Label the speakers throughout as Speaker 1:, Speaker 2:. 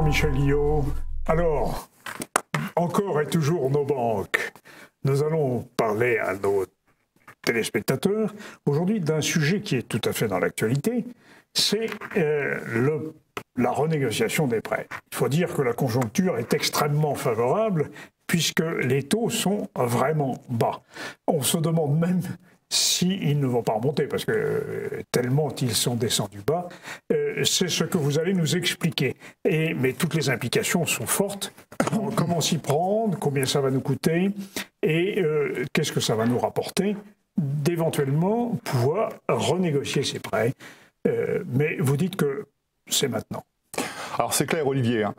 Speaker 1: Michel Guillot. Alors, encore et toujours nos banques. Nous allons parler à nos téléspectateurs aujourd'hui d'un sujet qui est tout à fait dans l'actualité, c'est la renégociation des prêts. Il faut dire que la conjoncture est extrêmement favorable puisque les taux sont vraiment bas. On se demande même s'ils ne vont pas remonter, parce que tellement ils sont descendus bas. C'est ce que vous allez nous expliquer. Mais toutes les implications sont fortes. Comment s'y prendre, combien ça va nous coûter, et qu'est-ce que ça va nous rapporter d'éventuellement pouvoir renégocier ces prêts. Mais vous dites que c'est maintenant.
Speaker 2: Alors c'est clair, Olivier, hein.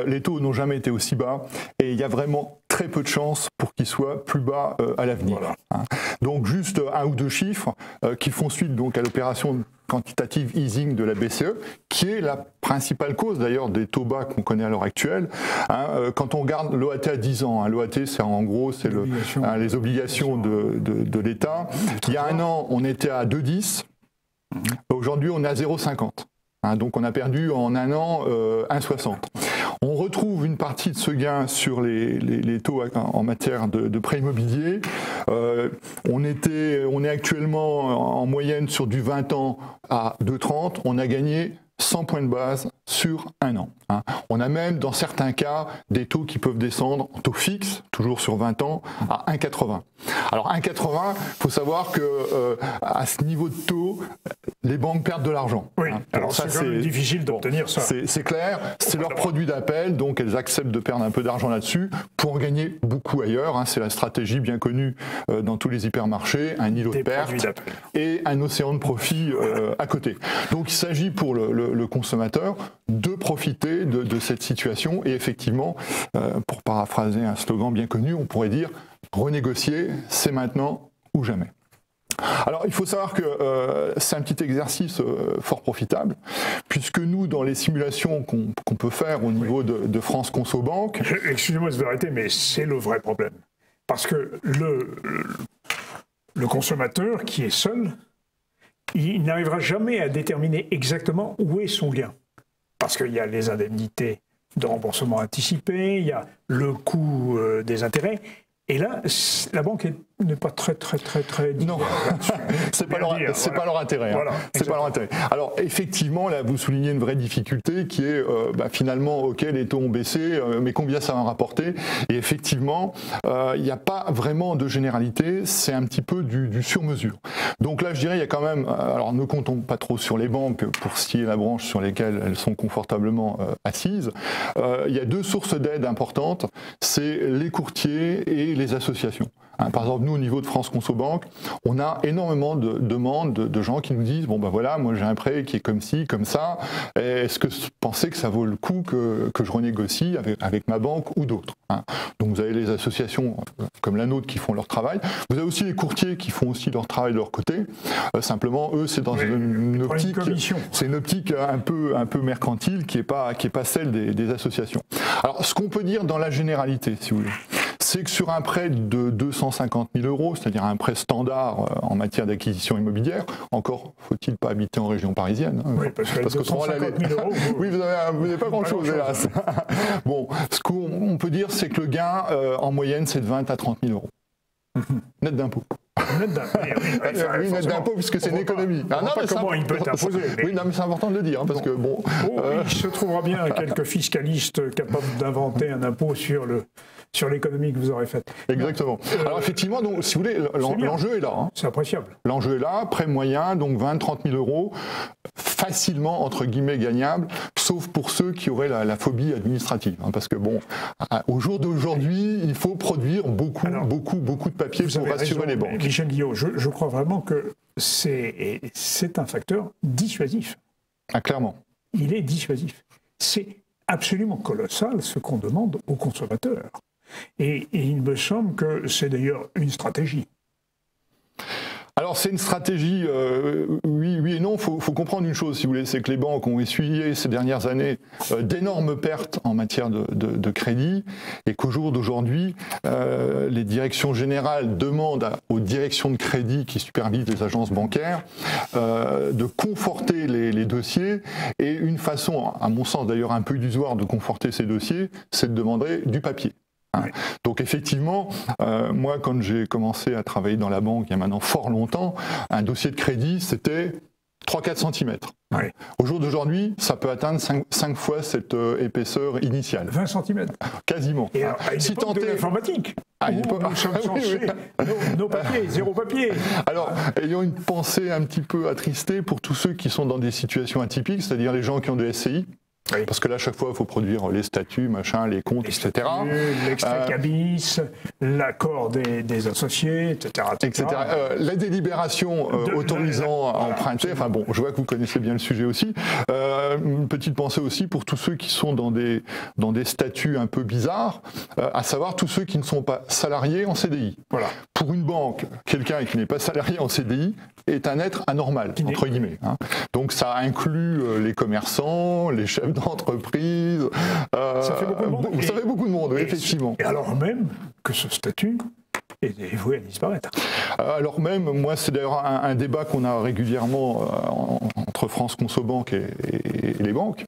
Speaker 2: Les taux n'ont jamais été aussi bas et il y a vraiment très peu de chances pour qu'ils soient plus bas à l'avenir. Voilà. Hein. Donc juste un ou deux chiffres qui font suite donc à l'opération quantitative easing de la BCE, qui est la principale cause d'ailleurs des taux bas qu'on connaît à l'heure actuelle. Hein, quand on regarde l'OAT à 10 ans, hein, l'OAT c'est en gros c'est les obligations de l'État. Il y a un an on était à 2,10, aujourd'hui on est à 0,50. Hein, donc on a perdu en un an 1,60. On retrouve une partie de ce gain sur les taux en matière de prêts immobiliers. On est actuellement en moyenne sur du 20 ans à 2,30. On a gagné 100 points de base sur un an. Hein. On a même, dans certains cas, des taux qui peuvent descendre en taux fixe, toujours sur 20 ans, à 1,80. Alors 1,80, il faut savoir que à ce niveau de taux, les banques perdent de l'argent.
Speaker 1: Oui, hein. Alors ça c'est difficile d'obtenir ça.
Speaker 2: C'est clair, c'est leur produit d'appel, donc elles acceptent de perdre un peu d'argent là-dessus pour en gagner beaucoup ailleurs. Hein. C'est la stratégie bien connue dans tous les hypermarchés, un îlot de perte et un océan de profit à côté. Donc il s'agit pour le consommateur de profiter de cette situation et effectivement, pour paraphraser un slogan bien connu, on pourrait dire renégocier, c'est maintenant ou jamais. Alors, il faut savoir que c'est un petit exercice fort profitable, puisque nous, dans les simulations qu'on peut faire au niveau de France Conso Banque...
Speaker 1: Excusez-moi de vous arrêter, mais c'est le vrai problème. Parce que le consommateur qui est seul, il n'arrivera jamais à déterminer exactement où est son gain. Parce qu'il y a les indemnités de remboursement anticipé, il y a le coût des intérêts. Et là, la banque n'est pas très
Speaker 2: non, c'est pas leur intérêt. Hein. Voilà, c'est pas leur intérêt. Alors effectivement, là, vous soulignez une vraie difficulté qui est finalement, ok, les taux ont baissé, mais combien ça va rapporter? Et effectivement, il n'y a pas vraiment de généralité, c'est un petit peu du sur-mesure. Donc là, je dirais, il y a quand même, alors ne comptons pas trop sur les banques pour ce qui est la branche sur lesquelles elles sont confortablement assises. Il y a deux sources d'aide importantes, c'est les courtiers et les associations. Hein, par exemple, nous, au niveau de France Conso Banque, on a énormément de demandes de gens qui nous disent « Bon, ben voilà, moi j'ai un prêt qui est comme ci, comme ça. Est-ce que vous pensez que ça vaut le coup que je renégocie avec ma banque ou d'autres hein ?» Donc vous avez les associations comme la nôtre qui font leur travail. vous avez aussi les courtiers qui font aussi leur travail de leur côté. Simplement, eux, c'est dans une optique, c'est une optique un peu mercantile qui est pas celle des associations. Alors, ce qu'on peut dire dans la généralité, si vous voulez, c'est que sur un prêt de 250 000 €, c'est-à-dire un prêt standard en matière d'acquisition immobilière, encore faut-il pas habiter en région parisienne. Hein,
Speaker 1: oui, parce que 250 000 €,
Speaker 2: oui, vous n'avez pas grand-chose, hélas. Bon, ce qu'on peut dire, c'est que le gain, en moyenne, c'est de 20 à 30 000 €. Net d'impôt.
Speaker 1: Net d'impôt,
Speaker 2: oui, net d'impôt, puisque c'est une économie.
Speaker 1: Non, mais comment il peut être imposé.
Speaker 2: Oui, non, mais c'est important de le dire, hein, parce que bon...
Speaker 1: il se trouvera bien quelques fiscalistes capables d'inventer un impôt sur l'économie que vous aurez faite.
Speaker 2: Exactement. Alors effectivement, donc, si vous voulez, l'enjeu est là. Hein.
Speaker 1: C'est appréciable.
Speaker 2: L'enjeu est là, prêt moyen, donc 20-30 000 €, facilement, entre guillemets, gagnable, sauf pour ceux qui auraient la phobie administrative. Hein, parce que bon, au jour d'aujourd'hui, il faut produire beaucoup de papiers pour rassurer les banques.
Speaker 1: Michel Guillot, je crois vraiment que c'est un facteur dissuasif.
Speaker 2: Ah, clairement.
Speaker 1: Il est dissuasif. C'est absolument colossal ce qu'on demande aux consommateurs. Et il me semble que c'est d'ailleurs une stratégie.
Speaker 2: Alors c'est une stratégie, oui et non. Il faut comprendre une chose, si vous voulez, c'est que les banques ont essuyé ces dernières années d'énormes pertes en matière de crédit, et qu'au jour d'aujourd'hui, les directions générales demandent aux directions de crédit qui supervisent les agences bancaires de conforter les dossiers, et une façon, à mon sens d'ailleurs un peu illusoire, de conforter ces dossiers, c'est de demander du papier. Oui. Donc effectivement, moi quand j'ai commencé à travailler dans la banque il y a maintenant fort longtemps, un dossier de crédit c'était 3-4 cm. Oui. Au jour d'aujourd'hui, ça peut atteindre 5 fois cette épaisseur initiale.
Speaker 1: 20 cm.
Speaker 2: Quasiment.
Speaker 1: Et alors, à une époque de l'informatique, nous sommes censés, nos papiers, zéro papier.
Speaker 2: Alors, ayant une pensée un petit peu attristée pour tous ceux qui sont dans des situations atypiques, c'est-à-dire les gens qui ont des SCI, oui. Parce que là, à chaque fois, il faut produire les statuts, machin, les comptes, etc.
Speaker 1: L'extrait cabis, l'accord des associés, etc.
Speaker 2: La délibération autorisant à emprunter, enfin bon, je vois que vous connaissez bien le sujet aussi. Une petite pensée aussi pour tous ceux qui sont dans des statuts un peu bizarres, à savoir tous ceux qui ne sont pas salariés en CDI. Voilà. Pour une banque, quelqu'un qui n'est pas salarié en CDI est un être anormal, entre guillemets. Hein. Donc ça inclut les commerçants, les chefs d'entreprise.
Speaker 1: Ça fait beaucoup de monde.
Speaker 2: Ça fait beaucoup de monde, oui, effectivement.
Speaker 1: Et alors même que ce statut est voué à disparaître.
Speaker 2: Alors même, moi, c'est d'ailleurs un débat qu'on a régulièrement entre France Consobank et les banques,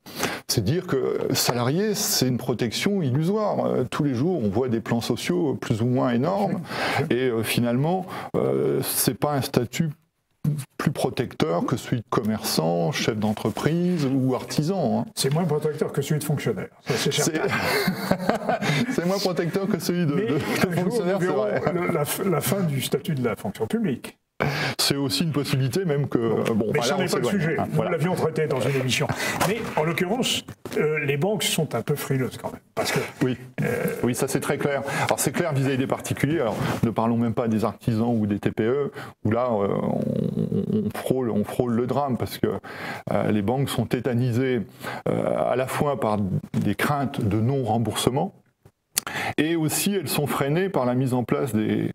Speaker 2: c'est dire que salarié, c'est une protection illusoire. Tous les jours, on voit des plans sociaux plus ou moins énormes, et finalement, c'est pas un statut plus protecteur que celui de commerçant, chef d'entreprise ou artisan. Hein.
Speaker 1: C'est moins protecteur que celui de fonctionnaire.
Speaker 2: C'est moins protecteur que celui de fonctionnaire, c'est vrai.
Speaker 1: La fin du statut de la fonction publique.
Speaker 2: C'est aussi une possibilité, même que...
Speaker 1: Bon, mais ça n'est pas le sujet. Nous l'avions traité dans une émission. Mais en l'occurrence, les banques sont un peu frileuses quand même. Parce que,
Speaker 2: oui, ça c'est très clair. Alors c'est clair vis-à-vis des particuliers. Alors ne parlons même pas des artisans ou des TPE, où là on frôle le drame, parce que les banques sont tétanisées à la fois par des craintes de non-remboursement, et aussi elles sont freinées par la mise en place des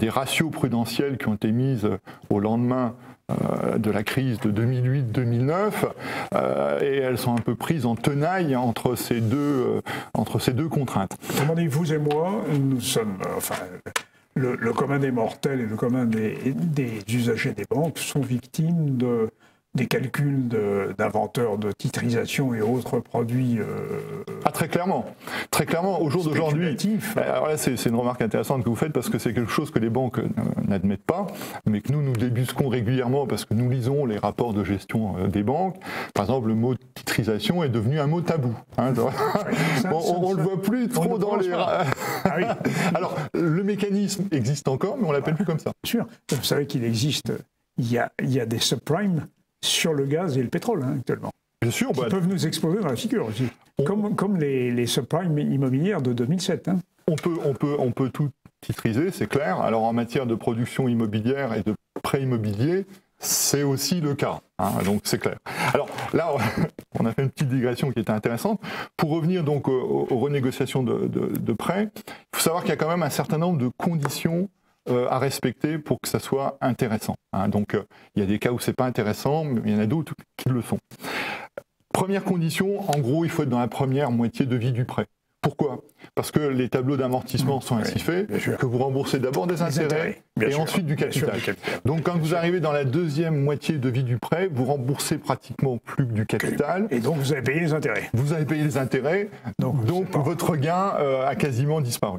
Speaker 2: ratios prudentiels qui ont été mises au lendemain de la crise de 2008-2009, et elles sont un peu prises en tenaille entre ces deux contraintes.
Speaker 1: Comment dit, vous et moi, nous sommes, le commun des mortels et le commun des usagers des banques sont victimes des calculs d'inventeurs de titrisation et autres produits.
Speaker 2: Très clairement. Très clairement, au jour d'aujourd'hui. Alors là, c'est une remarque intéressante que vous faites, parce que c'est quelque chose que les banques n'admettent pas, mais que nous débusquons régulièrement parce que nous lisons les rapports de gestion des banques. Par exemple, le mot titrisation est devenu un mot tabou. Hein, on ne le voit plus trop dans les... Alors, le mécanisme existe encore, mais on ne l'appelle plus comme ça.
Speaker 1: Bien sûr. Vous savez qu'il existe, il y a des subprimes sur le gaz et le pétrole actuellement.
Speaker 2: Bien sûr,
Speaker 1: qui peuvent nous exploser dans la figure aussi. Comme les subprimes immobilières de 2007. Hein.
Speaker 2: On peut tout titriser, c'est clair. Alors en matière de production immobilière et de prêt immobilier, c'est aussi le cas. Hein, donc c'est clair. Alors là, on a fait une petite digression qui était intéressante. Pour revenir donc aux renégociations de prêts, il faut savoir qu'il y a quand même un certain nombre de conditions à respecter pour que ça soit intéressant. Hein. Donc il y a des cas où c'est pas intéressant, mais il y en a d'autres qui le sont. Première condition, en gros, il faut être dans la première moitié de vie du prêt. Pourquoi? Parce que les tableaux d'amortissement sont ainsi faits que vous remboursez d'abord des intérêts et ensuite du capital. Donc quand vous arrivez dans la deuxième moitié de vie du prêt, vous remboursez pratiquement plus que du capital.
Speaker 1: Et donc vous avez payé les intérêts.
Speaker 2: Vous avez payé les intérêts, donc votre gain a quasiment disparu.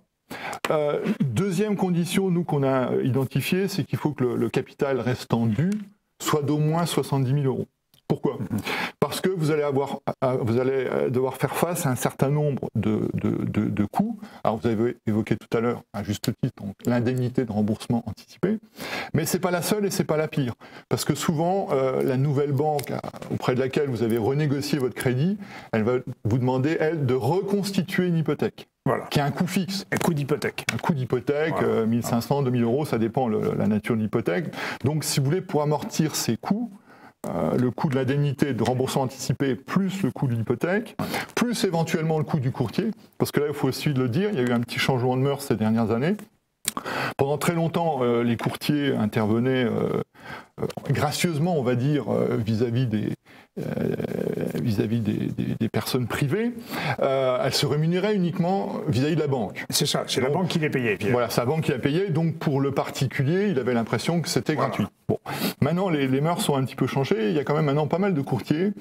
Speaker 2: Deuxième condition, nous, qu'on a identifiée, c'est qu'il faut que le capital restant dû soit d'au moins 70 000 €. Pourquoi? Parce que vous allez devoir faire face à un certain nombre de coûts. Alors vous avez évoqué tout à l'heure, à juste titre, l'indemnité de remboursement anticipé, mais c'est pas la seule et c'est pas la pire. Parce que souvent, la nouvelle banque auprès de laquelle vous avez renégocié votre crédit, elle va vous demander, elle, de reconstituer une hypothèque. Voilà. Qui a un coût fixe.
Speaker 1: Un coût d'hypothèque.
Speaker 2: Un coût d'hypothèque, voilà. 1500, 2000 €, ça dépend la nature de l'hypothèque. Donc si vous voulez, pour amortir ces coûts, le coût de l'indemnité de remboursement anticipé plus le coût de l'hypothèque, plus éventuellement le coût du courtier, parce que là, il faut aussi le dire, il y a eu un petit changement de mœurs ces dernières années. Pendant très longtemps, les courtiers intervenaient gracieusement, on va dire, vis-à-vis des personnes privées. Elles se rémunéraient uniquement vis-à-vis de la banque.
Speaker 1: C'est ça, c'est la banque qui les payait.
Speaker 2: Voilà, c'est la banque qui la payait, donc pour le particulier, il avait l'impression que c'était gratuit. Bon. Maintenant, les mœurs sont un petit peu changées. Il y a quand même maintenant pas mal de courtiers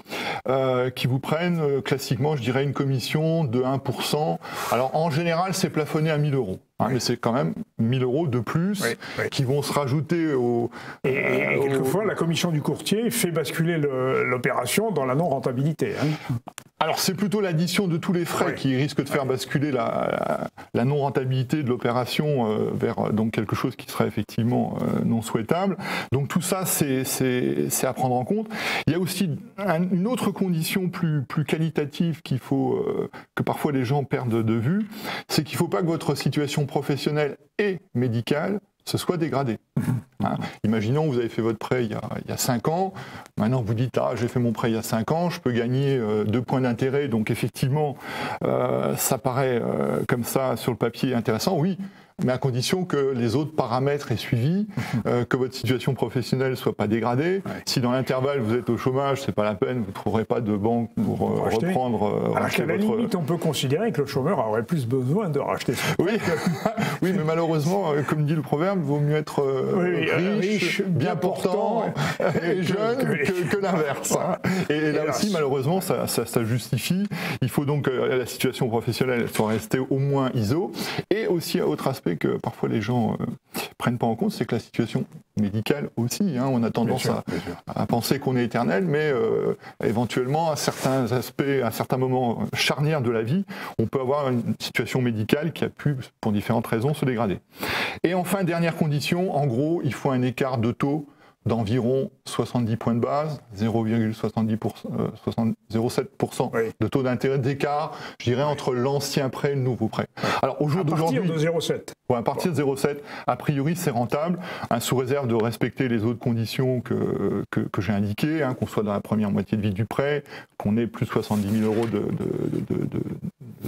Speaker 2: qui vous prennent classiquement, je dirais, une commission de 1%. Alors, en général, c'est plafonné à 1 000 €. Mais c'est quand même 1 000 € de plus qui vont se rajouter au...
Speaker 1: Et quelquefois, la commission du courtier fait basculer l'opération dans la non-rentabilité.
Speaker 2: Alors, c'est plutôt l'addition de tous les frais qui risque de faire basculer la non-rentabilité de l'opération vers donc quelque chose qui serait effectivement non souhaitable. Donc, tout ça, c'est à prendre en compte. Il y a aussi une autre condition plus qualitative qu'il faut que parfois les gens perdent de vue, c'est qu'il ne faut pas que votre situation professionnelle et médicale se soit dégradée. Imaginons que vous avez fait votre prêt il y a 5 ans, maintenant vous dites j'ai fait mon prêt il y a 5 ans, je peux gagner 2 points d'intérêt, donc effectivement ça paraît comme ça sur le papier intéressant, oui, mais à condition que les autres paramètres aient suivi, que votre situation professionnelle ne soit pas dégradée. Si dans l'intervalle vous êtes au chômage, c'est pas la peine, vous ne trouverez pas de banque pour reprendre.
Speaker 1: Alors qu'à la limite, on peut considérer que le chômeur aurait plus besoin de racheter son
Speaker 2: oui, oui, mais malheureusement, comme dit le proverbe, il vaut mieux être riche, bien portant et jeune que l'inverse. Et là aussi, malheureusement, ça justifie. Il faut donc que la situation professionnelle soit restée au moins ISO. Et aussi, autre aspect que parfois les gens prennent pas en compte, c'est que la situation médicale aussi, on a tendance à penser qu'on est éternel, mais éventuellement à certains aspects, à certains moments charnières de la vie, on peut avoir une situation médicale qui a pu, pour différentes raisons, se dégrader. Et enfin, dernière condition, en gros, il faut un écart de taux d'environ 70 points de base, 0,07% de taux d'intérêt d'écart, je dirais, entre l'ancien prêt et le nouveau prêt. Alors, au jour d'aujourd'hui,
Speaker 1: à partir de 0,7.
Speaker 2: À partir de 0,7, a priori, c'est rentable, sous réserve de respecter les autres conditions que j'ai indiquées, qu'on soit dans la première moitié de vie du prêt, qu'on ait plus de 70 000 € de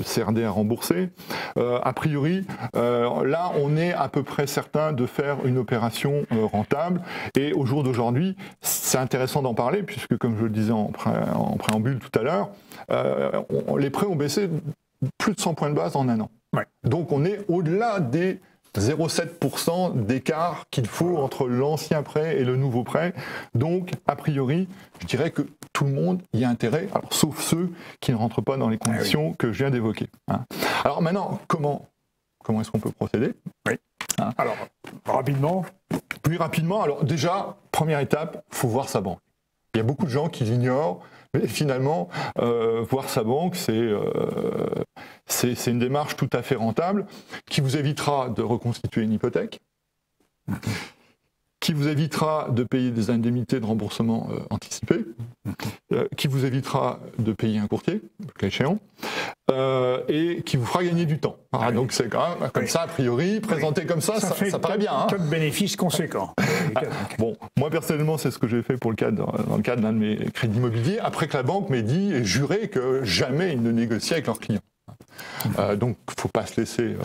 Speaker 2: CRD à rembourser. A priori, là, on est à peu près certain de faire une opération rentable. Et au jour d'aujourd'hui, c'est intéressant d'en parler, puisque, comme je le disais en préambule tout à l'heure, les prêts ont baissé plus de 100 points de base en un an. Donc, on est au-delà des 0,7% d'écart qu'il faut entre l'ancien prêt et le nouveau prêt. Donc, a priori, je dirais que tout le monde y a intérêt, alors, sauf ceux qui ne rentrent pas dans les conditions que je viens d'évoquer. Alors maintenant, comment est-ce qu'on peut procéder ?
Speaker 1: Alors, rapidement.
Speaker 2: Plus rapidement, alors déjà, première étape, il faut voir sa banque. Il y a beaucoup de gens qui l'ignorent, mais finalement, voir sa banque, c'est une démarche tout à fait rentable qui vous évitera de reconstituer une hypothèque, qui vous évitera de payer des indemnités de remboursement anticipées, qui vous évitera de payer un courtier, le cas échéant, et qui vous fera gagner du temps. Donc c'est quand même comme ça, a priori, présenté comme ça paraît bien.
Speaker 1: Cas de bénéfices conséquents.
Speaker 2: Bon, moi personnellement, c'est ce que j'ai fait dans le cadre d'un de mes crédits immobiliers, après que la banque m'ait dit et juré que jamais ils ne négociaient avec leurs clients. Donc, il ne faut pas se laisser,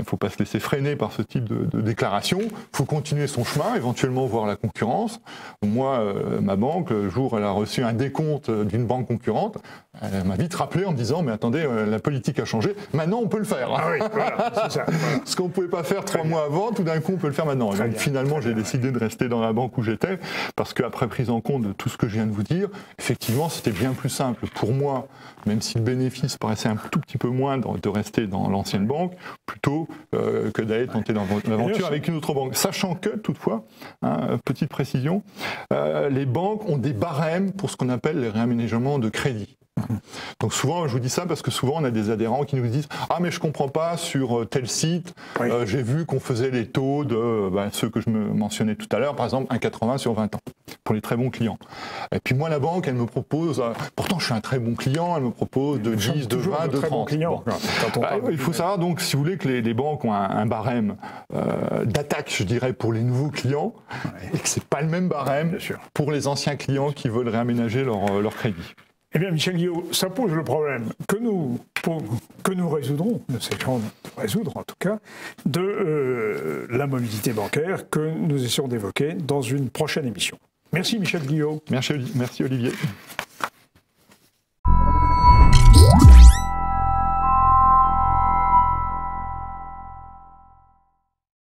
Speaker 2: faut pas se laisser freiner par ce type de déclaration. Il faut continuer son chemin, éventuellement voir la concurrence. Moi, ma banque, le jour où elle a reçu un décompte d'une banque concurrente, elle m'a vite rappelé en me disant « Mais attendez, la politique a changé, maintenant on peut le faire. »
Speaker 1: c'est ça.
Speaker 2: Ce qu'on ne pouvait pas faire 3 mois avant, tout d'un coup on peut le faire maintenant. Et donc, finalement, j'ai décidé de rester dans la banque où j'étais, parce qu'après prise en compte de tout ce que je viens de vous dire, effectivement, c'était bien plus simple pour moi, même si le bénéfice paraissait un tout petit peu moindre de rester dans l'ancienne banque, plutôt que d'aller tenter l'aventure avec une autre banque. Sachant que, toutefois, petite précision, les banques ont des barèmes pour ce qu'on appelle les réaménagements de crédit. Donc souvent, je vous dis ça parce que souvent on a des adhérents qui nous disent « Ah mais je comprends pas, sur tel site, j'ai vu qu'on faisait les taux de ceux que je me mentionnais tout à l'heure, par exemple 1,80 sur 20 ans, pour les très bons clients. Et puis moi la banque, elle me propose, pourtant je suis un très bon client, elle me propose de 10, de 20, de 30. Bon. Il faut savoir donc, si vous voulez, que les banques ont un barème d'attaque, je dirais, pour les nouveaux clients, et que c'est pas le même barème pour les anciens clients qui veulent réaménager leur crédit.
Speaker 1: Eh bien, Michel Guillot, ça pose le problème que nous résoudrons, nous essayerons de résoudre en tout cas, de la mobilité bancaire que nous essayons d'évoquer dans une prochaine émission. Merci Michel Guillot.
Speaker 2: Merci Olivier.